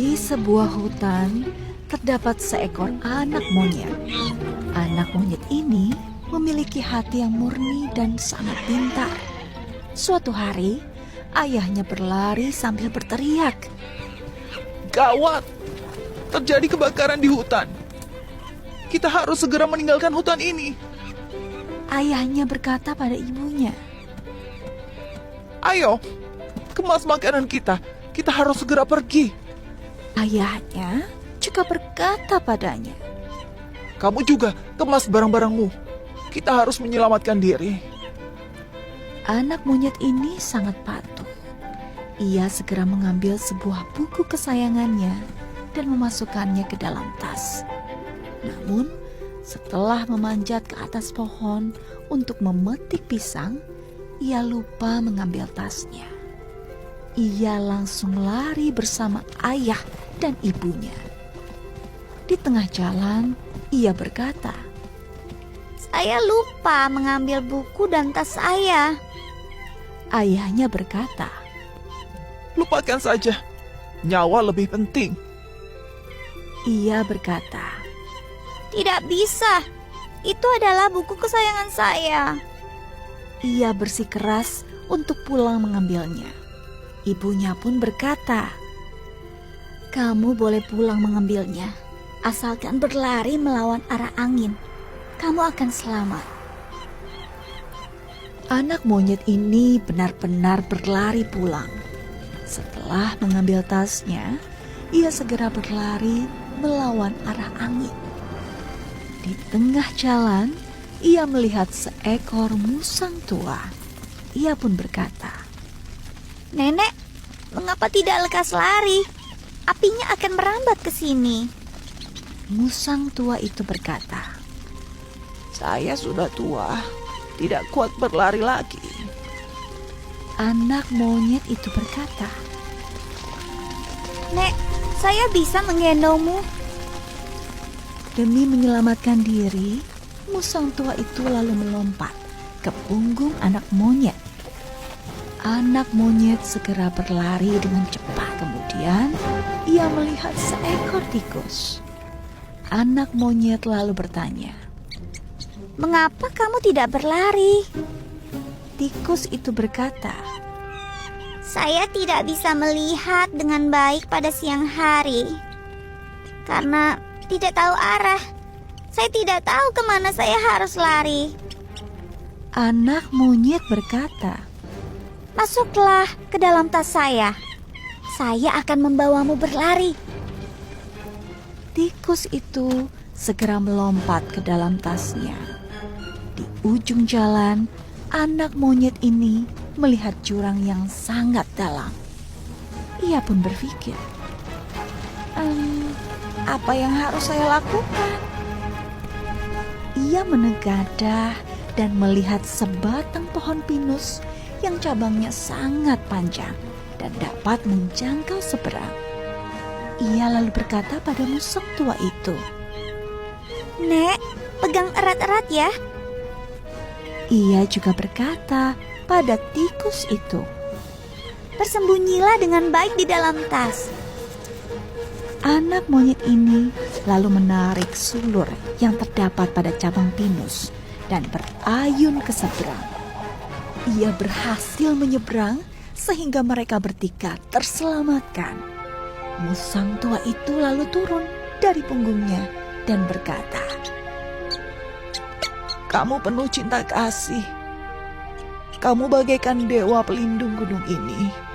Di sebuah hutan terdapat seekor anak monyet. Anak monyet ini memiliki hati yang murni dan sangat pintar. Suatu hari, ayahnya berlari sambil berteriak. Gawat! Terjadi kebakaran di hutan. Kita harus segera meninggalkan hutan ini. Ayahnya berkata pada ibunya. Ayo, kemas makanan kita. Kita harus segera pergi. Ayahnya juga berkata padanya. Kamu juga kemas barang-barangmu. Kita harus menyelamatkan diri. Anak monyet ini sangat patuh. Ia segera mengambil sebuah buku kesayangannya dan memasukkannya ke dalam tas. Namun, setelah memanjat ke atas pohon untuk memetik pisang, ia lupa mengambil tasnya. Ia langsung lari bersama ayah dan ibunya. Di tengah jalan, ia berkata, "Saya lupa mengambil buku dan tas saya." Ayahnya berkata, Lupakan saja. Nyawa lebih penting. ia berkata, "Tidak bisa. Itu adalah buku kesayangan saya." ia bersikeras untuk pulang mengambilnya. Ibunya pun berkata, "Kamu boleh pulang mengambilnya, asalkan berlari melawan arah angin. Kamu akan selamat." Anak monyet ini benar-benar berlari pulang. Setelah mengambil tasnya, ia segera berlari melawan arah angin. Di tengah jalan, ia melihat seekor musang tua. Ia pun berkata, "Nenek, mengapa tidak lekas lari? Apinya akan merambat ke sini." musang tua itu berkata, Saya sudah tua. Tidak kuat berlari lagi. Anak monyet itu berkata, "Nek, saya bisa menggendongmu." demi menyelamatkan diri, musang tua itu lalu melompat ke punggung anak monyet. Anak monyet segera berlari dengan cepat. Kemudian ia melihat seekor tikus. Anak monyet lalu bertanya, "Mengapa kamu tidak berlari?" tikus itu berkata, "Saya tidak bisa melihat dengan baik pada siang hari karena tidak tahu arah. Saya tidak tahu kemana saya harus lari." Anak monyet berkata, "Masuklah ke dalam tas saya. Saya akan membawamu berlari." tikus itu segera melompat ke dalam tasnya. Di ujung jalan, anak monyet ini melihat jurang yang sangat dalam. Ia pun berpikir, apa yang harus saya lakukan? Ia menegadah dan melihat sebatang pohon pinus yang cabangnya sangat panjang dan dapat menjangkau seberang. Ia lalu berkata pada musang tua itu, "Nek, pegang erat-erat ya." Ia juga berkata pada tikus itu, "Bersembunyilah dengan baik di dalam tas." anak monyet ini lalu menarik sulur yang terdapat pada cabang pinus dan berayun ke seberang. Ia berhasil menyeberang sehingga mereka bertiga terselamatkan. Musang tua itu lalu turun dari punggungnya dan berkata, Kamu penuh cinta kasih. Kamu bagaikan dewa pelindung gunung ini.